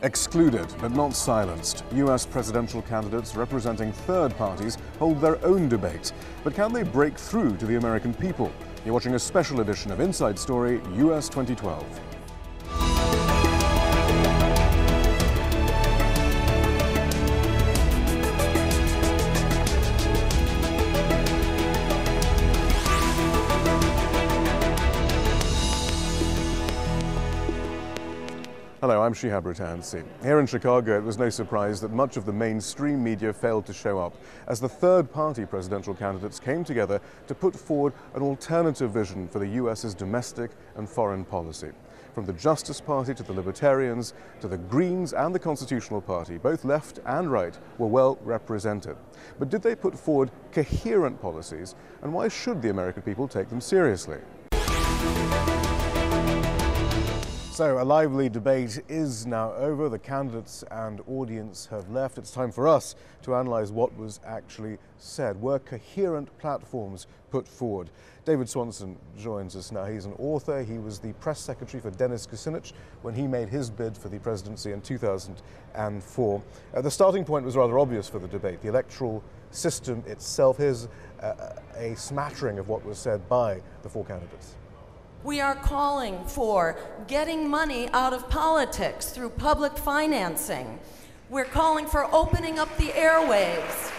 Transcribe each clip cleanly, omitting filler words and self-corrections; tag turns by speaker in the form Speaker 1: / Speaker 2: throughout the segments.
Speaker 1: Excluded, but not silenced, US presidential candidates representing third parties hold their own debate. But can they break through to the American people? You're watching a special edition of Inside Story, US 2012. Hello, I'm Shihab Rutansi. Here in Chicago, it was no surprise that much of the mainstream media failed to show up as the third-party presidential candidates came together to put forward an alternative vision for the US's domestic and foreign policy. From the Justice Party to the Libertarians to the Greens and the Constitutional Party, both left and right were well represented. But did they put forward coherent policies, and why should the American people take them seriously? So a lively debate is now over. The candidates and audience have left. It's time for us to analyze what was actually said. Were coherent platforms put forward? David Swanson joins us now. He's an author. He was the press secretary for Dennis Kucinich when he made his bid for the presidency in 2004. The starting point was rather obvious for the debate. The electoral system itself. Here's a smattering of what was said by the four candidates.
Speaker 2: We are calling for getting money out of politics through public financing. We're calling for opening up the airwaves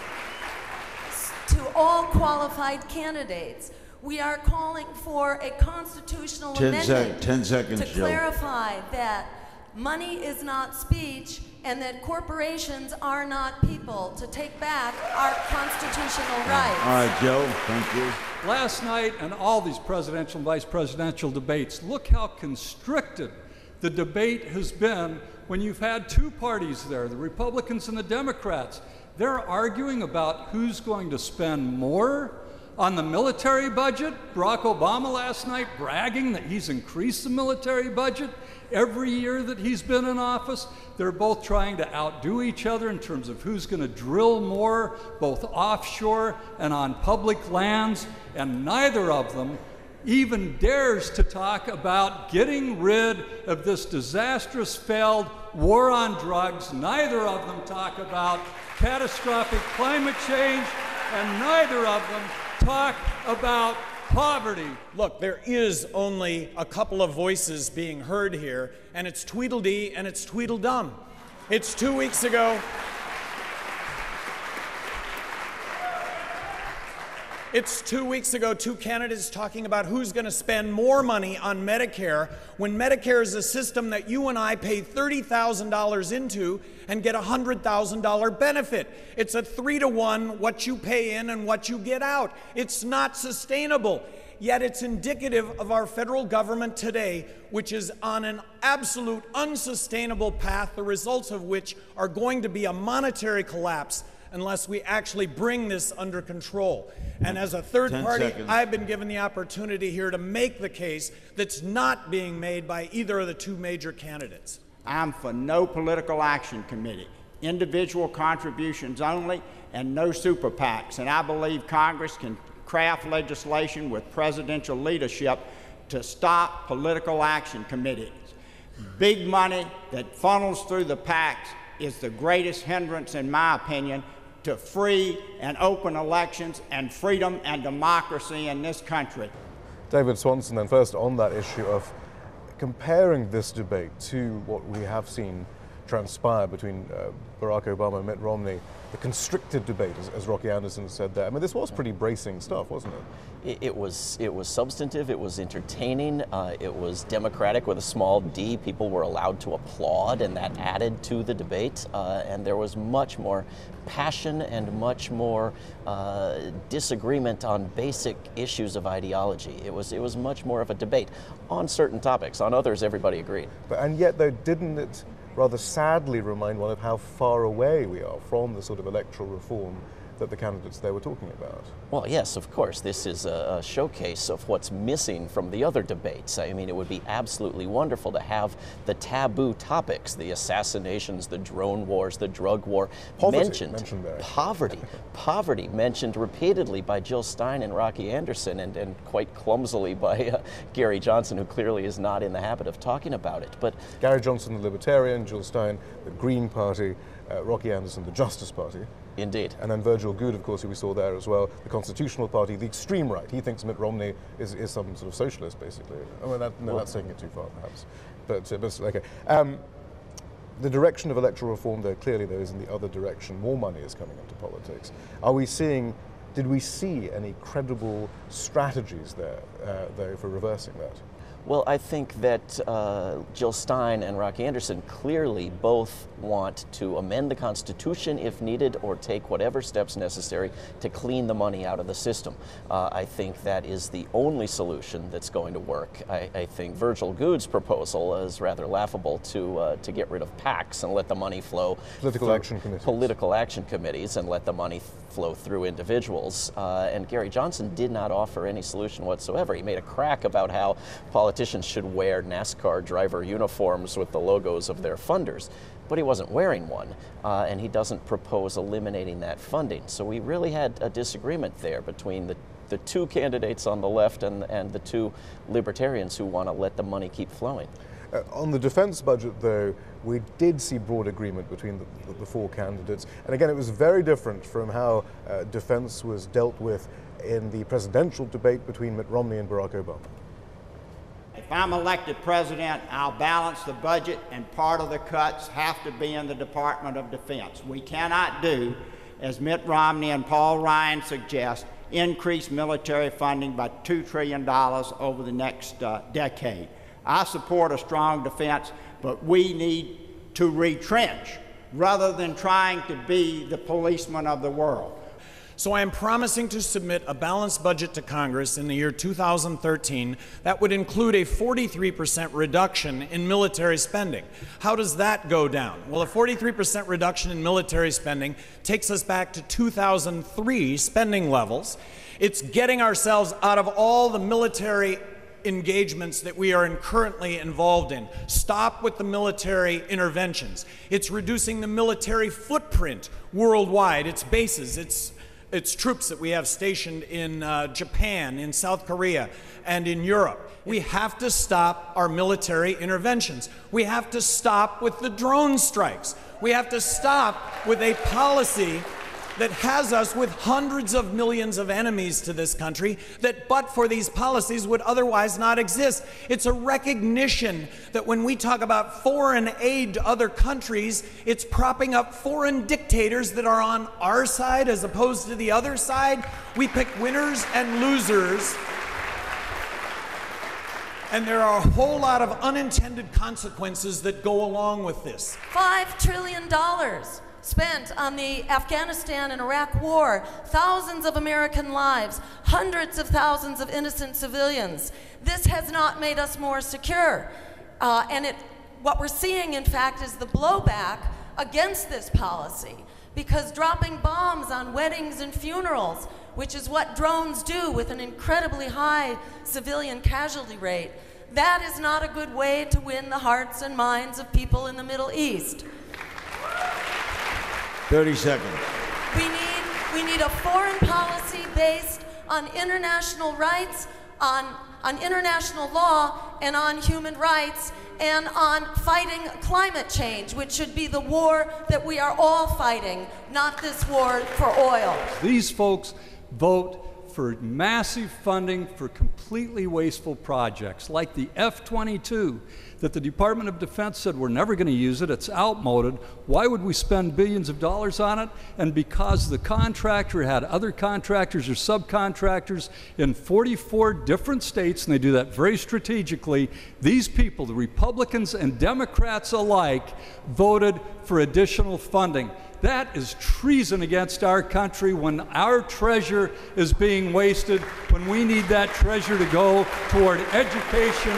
Speaker 2: to all qualified candidates. We are calling for a constitutional amendment
Speaker 3: 10 seconds,
Speaker 2: to clarify that money is not speech and that corporations are not people, to take back our constitutional rights.
Speaker 3: All right, Joe, thank you.
Speaker 4: Last night and all these presidential and vice presidential debates, look how constricted the debate has been when you've had two parties there, the Republicans and the Democrats. They're arguing about who's going to spend more on the military budget. Barack Obama last night bragging that he's increased the military budget every year that he's been in office. They're both trying to outdo each other in terms of who's going to drill more, both offshore and on public lands, and neither of them even dares to talk about getting rid of this disastrous failed war on drugs. Neither of them talk about catastrophic climate change, and neither of them talk about poverty.
Speaker 5: Look, there is only a couple of voices being heard here, and it's Tweedledee and it's Tweedledum. It's 2 weeks ago. It's 2 weeks ago, two candidates talking about who's going to spend more money on Medicare, when Medicare is a system that you and I pay $30,000 into and get a $100,000 benefit. It's a 3-to-1 what you pay in and what you get out. It's not sustainable. Yet it's indicative of our federal government today, which is on an absolute unsustainable path, the results of which are going to be a monetary collapse unless we actually bring this under control. And as a third party, I've been given the opportunity here to make the case that's not being made by either of the two major candidates.
Speaker 6: I'm for no political action committee, individual contributions only, and no super PACs. And I believe Congress can craft legislation with presidential leadership to stop political action committees. Big money that funnels through the PACs is the greatest hindrance, in my opinion, to free and open elections and freedom and democracy in this country.
Speaker 1: David Swanson, then first on that issue of comparing this debate to what we have seen transpire between Barack Obama and Mitt Romney, the constricted debate, as Rocky Anderson said there. I mean, this was pretty bracing stuff, wasn't it?
Speaker 7: It was substantive, it was entertaining, it was democratic with a small d. People were allowed to applaud, and that added to the debate. And there was much more passion and much more disagreement on basic issues of ideology. It was much more of a debate on certain topics. On others, everybody agreed.
Speaker 1: And yet, though, didn't it rather sadly remind one of how far away we are from the sort of electoral reform that the candidates there were talking about.
Speaker 7: Well, yes, of course. This is a showcase of what's missing from the other debates. I mean, it would be absolutely wonderful to have the taboo topics, the assassinations, the drone wars, the drug war, mentioned there. Poverty mentioned repeatedly by Jill Stein and Rocky Anderson, and quite clumsily by Gary Johnson, who clearly is not in the habit of talking about it. But
Speaker 1: Gary Johnson, the Libertarian, Jill Stein, the Green Party, Rocky Anderson, the Justice Party.
Speaker 7: Indeed.
Speaker 1: And then Virgil Goode, of course, who we saw there as well, the Constitutional Party, the extreme right. He thinks Mitt Romney is some sort of socialist, basically. I mean, that's taking it too far, perhaps. But okay. The direction of electoral reform, though, clearly there is in the other direction. More money is coming into politics. Did we see any credible strategies there, though, for reversing that?
Speaker 7: Well, I think that Jill Stein and Rocky Anderson clearly both want to amend the Constitution if needed, or take whatever steps necessary to clean the money out of the system. I think that is the only solution that's going to work. I think Virgil Goode's proposal is rather laughable, to get rid of PACs and let the money flow
Speaker 1: Political action committees
Speaker 7: and let the money flow through individuals. And Gary Johnson did not offer any solution whatsoever. He made a crack about how politicians should wear NASCAR driver uniforms with the logos of their funders, but he wasn't wearing one, and he doesn't propose eliminating that funding. So we really had a disagreement there between the two candidates on the left and the two libertarians who want to let the money keep flowing.
Speaker 1: On the defense budget, though, we did see broad agreement between the four candidates. And again, it was very different from how defense was dealt with in the presidential debate between Mitt Romney and Barack Obama.
Speaker 6: If I'm elected president, I'll balance the budget, and part of the cuts have to be in the Department of Defense. We cannot do, as Mitt Romney and Paul Ryan suggest, increase military funding by $2 trillion over the next decade. I support a strong defense, but we need to retrench rather than trying to be the policeman of the world.
Speaker 5: So I am promising to submit a balanced budget to Congress in the year 2013 that would include a 43% reduction in military spending. How does that go down? Well, a 43% reduction in military spending takes us back to 2003 spending levels. It's getting ourselves out of all the military engagements that we are currently involved in. Stop with the military interventions. It's reducing the military footprint worldwide, its bases, its troops that we have stationed in Japan, in South Korea, and in Europe. We have to stop our military interventions. We have to stop with the drone strikes. We have to stop with a policy that has us with hundreds of millions of enemies to this country that, but for these policies, would otherwise not exist. It's a recognition that when we talk about foreign aid to other countries, it's propping up foreign dictators that are on our side as opposed to the other side. We pick winners and losers, and there are a whole lot of unintended consequences that go along with this.
Speaker 2: $5 trillion spent on the Afghanistan and Iraq war, thousands of American lives, hundreds of thousands of innocent civilians. This has not made us more secure. What we're seeing, in fact, is the blowback against this policy, because dropping bombs on weddings and funerals, which is what drones do with an incredibly high civilian casualty rate, that is not a good way to win the hearts and minds of people in the Middle East.
Speaker 3: 30 seconds.
Speaker 2: We need a foreign policy based on international rights, on international law, and on human rights, and on fighting climate change, which should be the war that we are all fighting, not this war for oil.
Speaker 4: These folks vote for massive funding for completely wasteful projects, like the F-22, that the Department of Defense said we're never going to use it, it's outmoded. Why would we spend billions of dollars on it? And because the contractor had other contractors or subcontractors in 44 different states, and they do that very strategically, these people, the Republicans and Democrats alike, voted for additional funding. That is treason against our country when our treasure is being wasted, when we need that treasure to go toward education,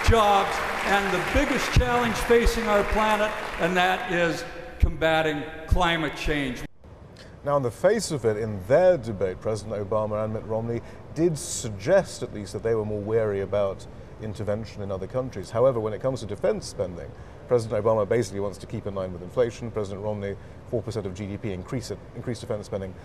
Speaker 4: jobs, and the biggest challenge facing our planet, and that is combating climate change.
Speaker 1: Now, on the face of it, in their debate, President Obama and Mitt Romney did suggest, at least, that they were more wary about intervention in other countries. However, when it comes to defense spending, President Obama basically wants to keep in line with inflation. President Romney, 4% of GDP, increase defense spending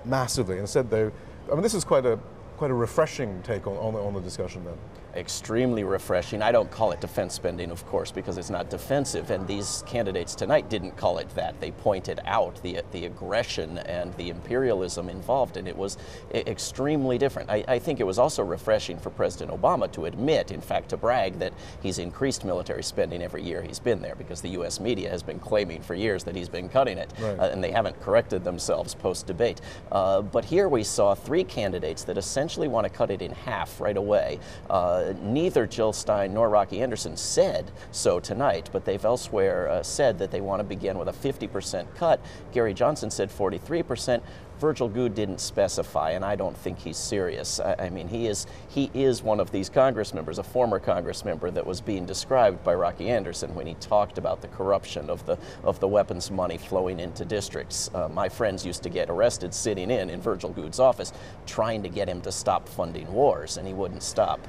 Speaker 1: massively. Instead, though, I mean, this is quite a refreshing take on the discussion then.
Speaker 7: Extremely refreshing. I don't call it defense spending, of course, because it's not defensive, and these candidates tonight didn't call it that. They pointed out the aggression and the imperialism involved, and it was extremely different. I think it was also refreshing for President Obama to admit, in fact, to brag that he's increased military spending every year he's been there, because the U.S. media has been claiming for years that he's been cutting it,
Speaker 1: right.
Speaker 7: And they haven't corrected themselves post-debate. But here we saw three candidates that essentially want to cut it in half right away. Neither Jill Stein nor Rocky Anderson said so tonight, but they've elsewhere said that they want to begin with a 50% cut. Gary Johnson said 43%. Virgil Goode didn't specify, and I don't think he's serious. I mean, he is one of these Congress members, a former Congress member that was being described by Rocky Anderson when he talked about the corruption of the weapons money flowing into districts. My friends used to get arrested sitting in Virgil Goode's office trying to get him to stop funding wars, and he wouldn't stop.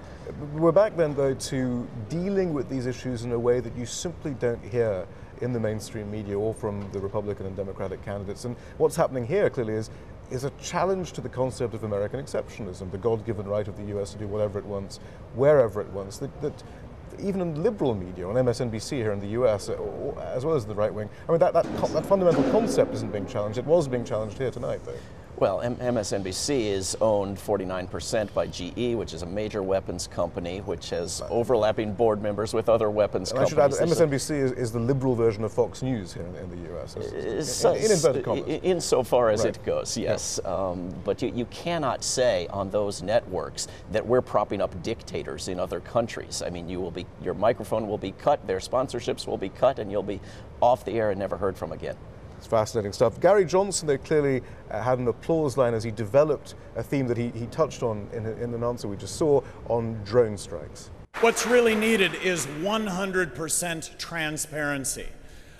Speaker 1: We're back then, though, to dealing with these issues in a way that you simply don't hear in the mainstream media or from the Republican and Democratic candidates. And what's happening here clearly is a challenge to the concept of American exceptionalism, the God-given right of the US to do whatever it wants, wherever it wants, that even in liberal media, on MSNBC here in the US, as well as the right wing, I mean, that fundamental concept isn't being challenged. It was being challenged here tonight, though.
Speaker 7: Well, MSNBC is owned 49% by GE, which is a major weapons company, which has overlapping board members with other weapons companies.
Speaker 1: I should add, MSNBC is the liberal version of Fox News here in the US. In inverted commas.
Speaker 7: Insofar as
Speaker 1: right.
Speaker 7: it goes, yes.
Speaker 1: Yeah.
Speaker 7: But you cannot say on those networks that we're propping up dictators in other countries. I mean, your microphone will be cut, their sponsorships will be cut, and you'll be off the air and never heard from again.
Speaker 1: It's fascinating stuff. Gary Johnson, they clearly had an applause line as he developed a theme that he touched on in an answer we just saw on drone strikes.
Speaker 5: What's really needed is 100% transparency.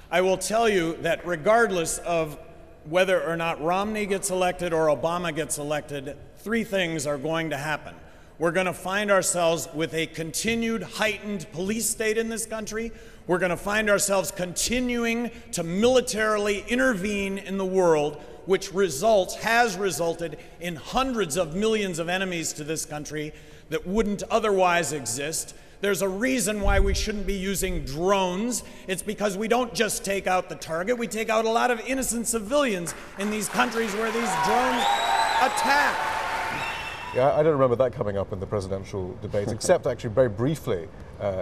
Speaker 5: I will tell you that regardless of whether or not Romney gets elected or Obama gets elected, three things are going to happen. We're going to find ourselves with a continued heightened police state in this country. We're going to find ourselves continuing to militarily intervene in the world, which has resulted in hundreds of millions of enemies to this country that wouldn't otherwise exist. There's a reason why we shouldn't be using drones. It's because we don't just take out the target, we take out a lot of innocent civilians in these countries where these drones attack.
Speaker 1: Yeah, I don't remember that coming up in the presidential debate, except actually very briefly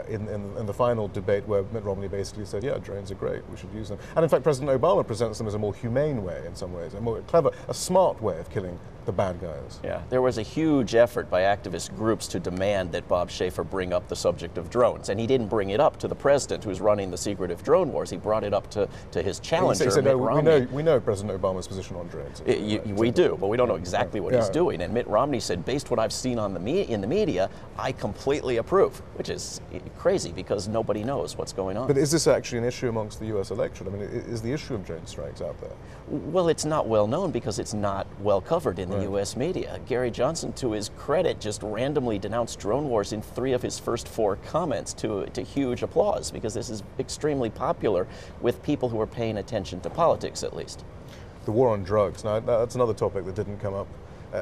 Speaker 1: in the final debate where Mitt Romney basically said, yeah, drones are great, we should use them. And in fact, President Obama presents them as a more humane way in some ways, a more clever, a smart way of killing the bad guys.
Speaker 7: Yeah, there was a huge effort by activist groups to demand that Bob Schaefer bring up the subject of drones, and he didn't bring it up to the president who's running the secretive drone wars. He brought it up to his challenger,
Speaker 1: he said,
Speaker 7: Mitt
Speaker 1: no,
Speaker 7: Romney.
Speaker 1: we know President Obama's position on drones.
Speaker 7: We do, but we don't know exactly what he's doing. And Mitt Romney said, based on what I've seen on in the media, I completely approve, which is crazy because nobody knows what's going on.
Speaker 1: But is this actually an issue amongst the U.S. electorate? I mean, is the issue of drone strikes out there?
Speaker 7: Well, it's not well known because it's not well covered in the U.S. media. Gary Johnson, to his credit, just randomly denounced drone wars in 3 of his first 4 comments to huge applause, because this is extremely popular with people who are paying attention to politics, at least.
Speaker 1: The war on drugs. Now, that's another topic that didn't come up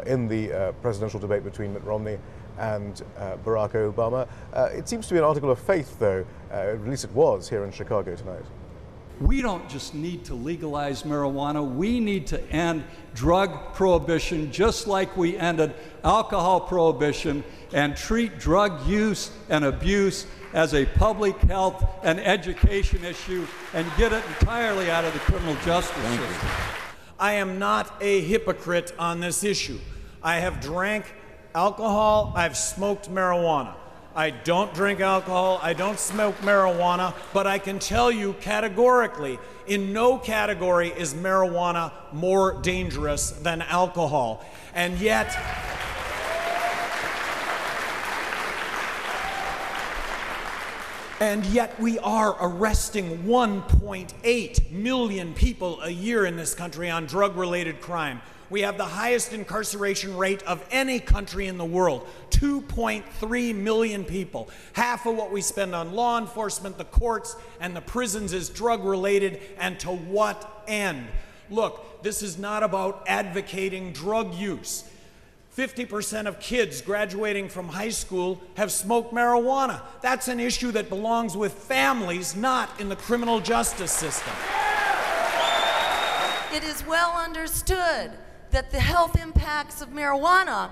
Speaker 1: in the presidential debate between Mitt Romney and Barack Obama. It seems to be an article of faith, though, at least it was here in Chicago tonight.
Speaker 4: We don't just need to legalize marijuana, we need to end drug prohibition just like we ended alcohol prohibition, and treat drug use and abuse as a public health and education issue and get it entirely out of the criminal justice system.
Speaker 5: I am not a hypocrite on this issue. I have drank alcohol, I've smoked marijuana. I don't drink alcohol, I don't smoke marijuana, but I can tell you categorically, in no category is marijuana more dangerous than alcohol. And yet, And yet we are arresting 1.8 million people a year in this country on drug-related crime. We have the highest incarceration rate of any country in the world, 2.3 million people. Half of what we spend on law enforcement, the courts, and the prisons is drug-related, and to what end? Look, this is not about advocating drug use. 50% of kids graduating from high school have smoked marijuana. That's an issue that belongs with families, not in the criminal justice system.
Speaker 2: It is well understood that the health impacts of marijuana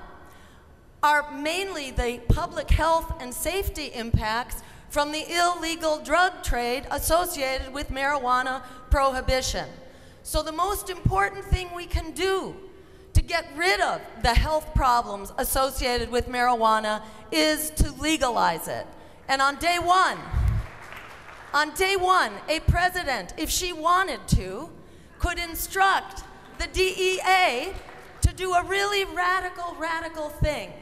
Speaker 2: are mainly the public health and safety impacts from the illegal drug trade associated with marijuana prohibition. So the most important thing we can do to get rid of the health problems associated with marijuana is to legalize it. And on day one, a president, if she wanted to, could instruct the DEA to do a really radical thing.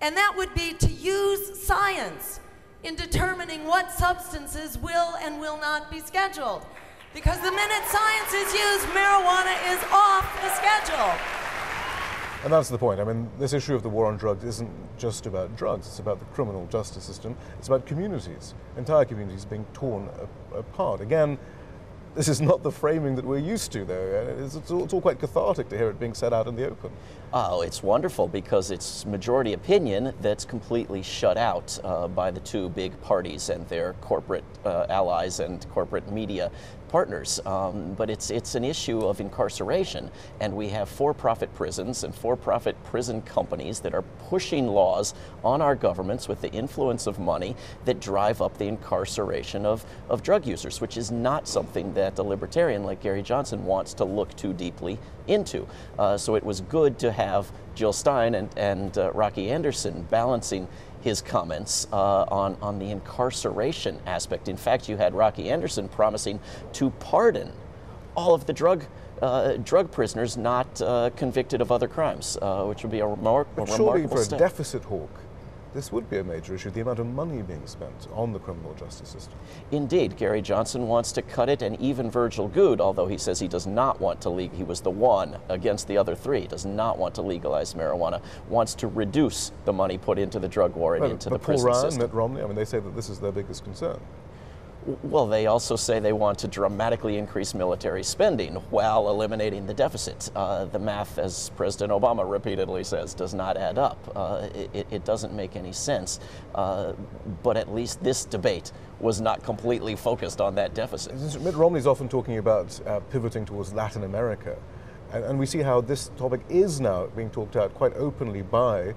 Speaker 2: And that would be to use science in determining what substances will and will not be scheduled. Because the minute science is used, marijuana is off the schedule.
Speaker 1: And that's the point. I mean, this issue of the war on drugs isn't just about drugs. It's about the criminal justice system. It's about communities, entire communities being torn apart. Again, this is not the framing that we're used to, though. It's all quite cathartic to hear it being said out in the open.
Speaker 7: Oh, it's wonderful because it's majority opinion that's completely shut out by the two big parties and their corporate allies and corporate media partners. But it's an issue of incarceration, and we have for-profit prisons and for-profit prison companies that are pushing laws on our governments with the influence of money that drive up the incarceration of drug users, which is not something that a libertarian like Gary Johnson wants to look too deeply into. So it was good to have Jill Stein and Rocky Anderson balancing his comments on the incarceration aspect. In fact, you had Rocky Anderson promising to pardon all of the drug prisoners not convicted of other crimes, which would be a remarkable step.
Speaker 1: Surely for a deficit hawk, this would be a major issue, the amount of money being spent on the criminal justice system.
Speaker 7: Indeed, Gary Johnson wants to cut it, and even Virgil Goode, although he says he does not want to he was the one against the other three, does not want to legalize marijuana, wants to reduce the money put into the drug war and into the prison system.
Speaker 1: Paul Ryan, Mitt Romney, I mean, they say that this is their biggest concern.
Speaker 7: Well, they also say they want to dramatically increase military spending while eliminating the deficit. The math, as President Obama repeatedly says, does not add up. It doesn't make any sense. But at least this debate was not completely focused on that deficit.
Speaker 1: Mitt Romney's often talking about pivoting towards Latin America. And we see how this topic is now being talked out quite openly by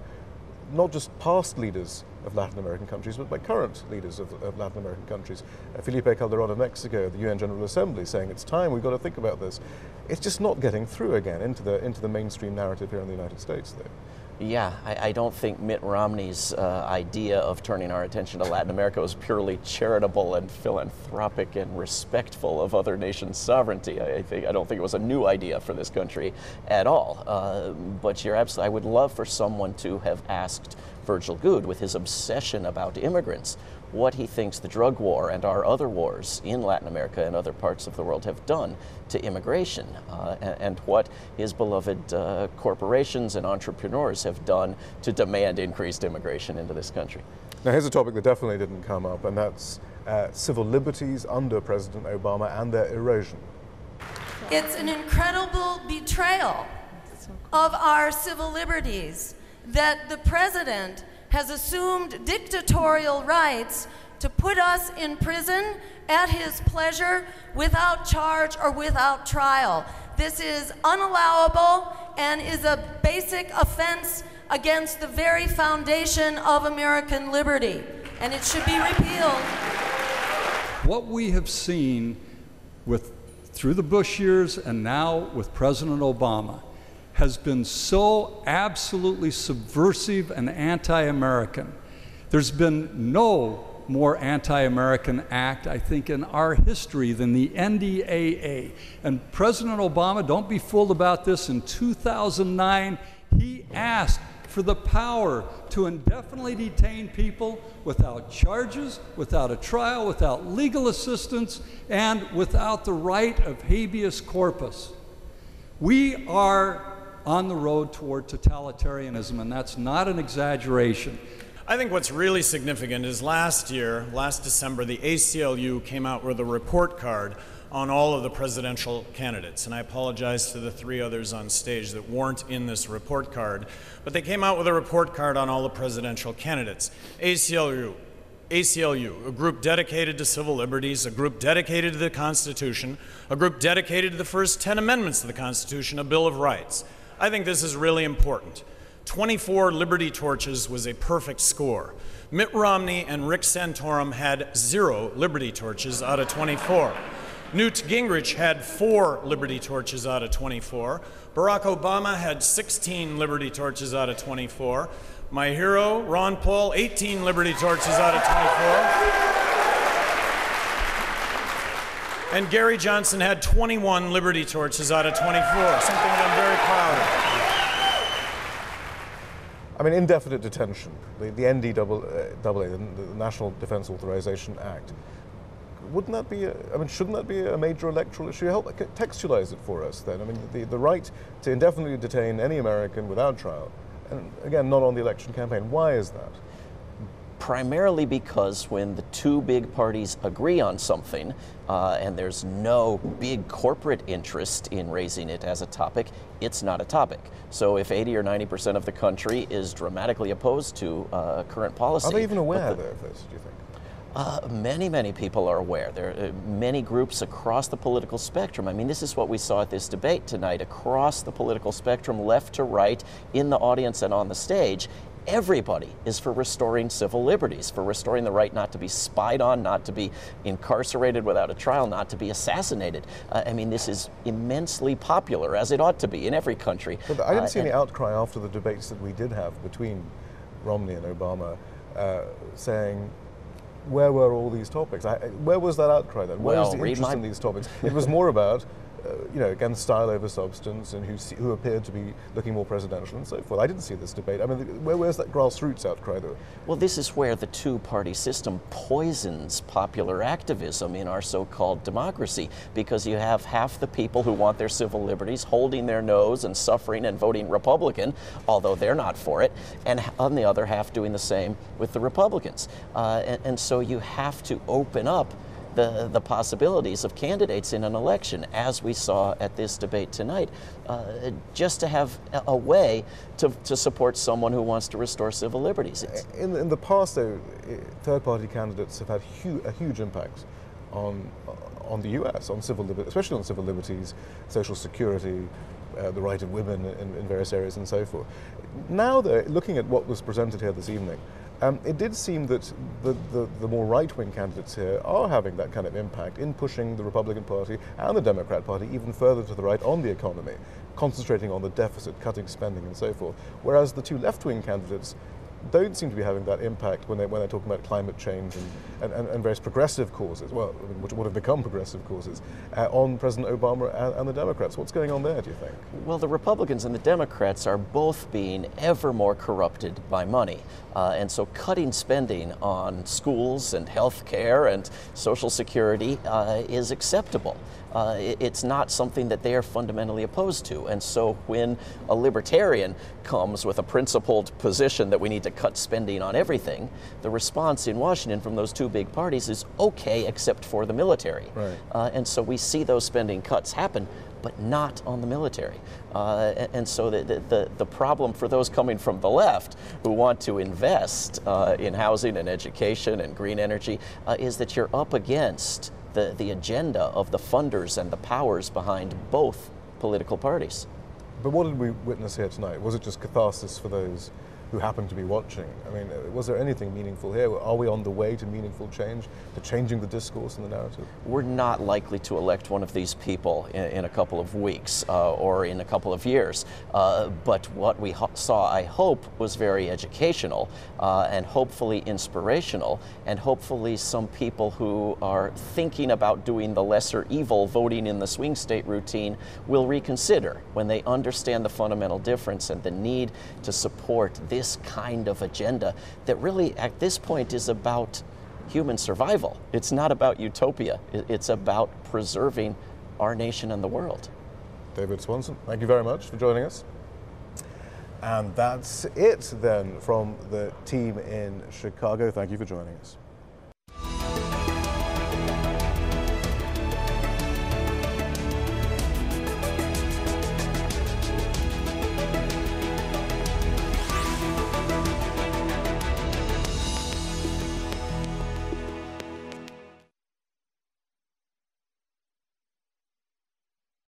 Speaker 1: not just past leaders of Latin American countries, but by current leaders of Latin American countries. Felipe Calderón of Mexico, the UN General Assembly, saying it's time, we've got to think about this. It's just not getting through again into the mainstream narrative here in the United States, though.
Speaker 7: Yeah, I don't think Mitt Romney's idea of turning our attention to Latin America was purely charitable and philanthropic and respectful of other nations' sovereignty. I don't think it was a new idea for this country at all. But you're absolutely, I would love for someone to have asked Virgil Goode, with his obsession about immigrants, what he thinks the drug war and our other wars in Latin America and other parts of the world have done to immigration, and what his beloved corporations and entrepreneurs have done to demand increased immigration into this country.
Speaker 1: Now, here's a topic that definitely didn't come up, and that's civil liberties under President Obama and their erosion.
Speaker 2: It's an incredible betrayal of our civil liberties that the president has assumed dictatorial rights to put us in prison at his pleasure without charge or without trial. This is unallowable and is a basic offense against the very foundation of American liberty, and it should be repealed.
Speaker 4: What we have seen through the Bush years and now with President Obama has been so absolutely subversive and anti-American. There's been no more anti-American act, I think, in our history than the NDAA. And President Obama, don't be fooled about this, in 2009, he asked for the power to indefinitely detain people without charges, without a trial, without legal assistance, and without the right of habeas corpus. We are on the road toward totalitarianism, and that's not an exaggeration.
Speaker 5: I think what's really significant is last December, the ACLU came out with a report card on all of the presidential candidates. And I apologize to the three others on stage that weren't in this report card, but they came out with a report card on all the presidential candidates. ACLU, a group dedicated to civil liberties, a group dedicated to the Constitution, a group dedicated to the first 10 amendments of the Constitution, a Bill of Rights. I think this is really important. 24 liberty torches was a perfect score. Mitt Romney and Rick Santorum had 0 liberty torches out of 24. Newt Gingrich had 4 liberty torches out of 24. Barack Obama had 16 liberty torches out of 24. My hero, Ron Paul, 18 liberty torches out of 24. And Gary Johnson had 21 liberty torches out of 24, something that I'm very proud of.
Speaker 1: I mean, indefinite detention, the NDAA, the National Defense Authorization Act, wouldn't that be, shouldn't that be a major electoral issue? Help contextualize it for us then. I mean, the right to indefinitely detain any American without trial, and again, not on the election campaign. Why is that?
Speaker 7: Primarily because when the two big parties agree on something, and there's no big corporate interest in raising it as a topic, it's not a topic. So if 80 or 90% of the country is dramatically opposed to current policy...
Speaker 1: Are they even aware of this, do you think?
Speaker 7: Many people are aware. There are many groups across the political spectrum. I mean, this is what we saw at this debate tonight. Across the political spectrum, left to right, in the audience and on the stage, everybody is for restoring civil liberties, for restoring the right not to be spied on, not to be incarcerated without a trial, not to be assassinated. I mean, this is immensely popular, as it ought to be in every country.
Speaker 1: But I didn't see any outcry after the debates that we did have between Romney and Obama saying, where were all these topics? Where was that outcry then? Where was the interest in these topics? It was more about, again, style over substance, and who appeared to be looking more presidential and so forth. I didn't see this debate. I mean, where's that grassroots outcry though?
Speaker 7: Well, this is where the two-party system poisons popular activism in our so-called democracy, because you have half the people who want their civil liberties holding their nose and suffering and voting Republican, although they're not for it, and on the other half doing the same with the Republicans. And so you have to open up the possibilities of candidates in an election, as we saw at this debate tonight, just to have a way to support someone who wants to restore civil liberties.
Speaker 1: In the past, though, third-party candidates have had a huge impact on the U.S., on civil liberties, especially on civil liberties, social security, the right of women in various areas and so forth. Now, though, looking at what was presented here this evening, it did seem that the more right-wing candidates here are having that kind of impact in pushing the Republican Party and the Democrat Party even further to the right on the economy, concentrating on the deficit, cutting spending and so forth, whereas the two left-wing candidates don't seem to be having that impact when they're talking about climate change and various progressive causes, well, which would have become progressive causes, on President Obama and the Democrats. What's going on there, do you think?
Speaker 7: Well, the Republicans and the Democrats are both being ever more corrupted by money. And so cutting spending on schools and health care and Social Security is acceptable. It's not something that they are fundamentally opposed to. And so when a libertarian comes with a principled position that we need to cut spending on everything, the response in Washington from those two big parties is okay except for the military.
Speaker 1: Right.
Speaker 7: And so we see those spending cuts happen, but not on the military. And so the problem for those coming from the left who want to invest in housing and education and green energy is that you're up against the agenda of the funders and the powers behind both political parties.
Speaker 1: But what did we witness here tonight? Was it just catharsis for those who happened to be watching. I mean, was there anything meaningful here? Are we on the way to meaningful change, to changing the discourse and the narrative?
Speaker 7: We're not likely to elect one of these people in a couple of weeks or in a couple of years. But what we saw, I hope, was very educational and hopefully inspirational, and hopefully some people who are thinking about doing the lesser evil, voting in the swing state routine, will reconsider when they understand the fundamental difference and the need to support this kind of agenda that really at this point is about human survival. It's not about utopia. It's about preserving our nation and the world.
Speaker 1: David Swanson, thank you very much for joining us. And that's it then from the team in Chicago. Thank you for joining us.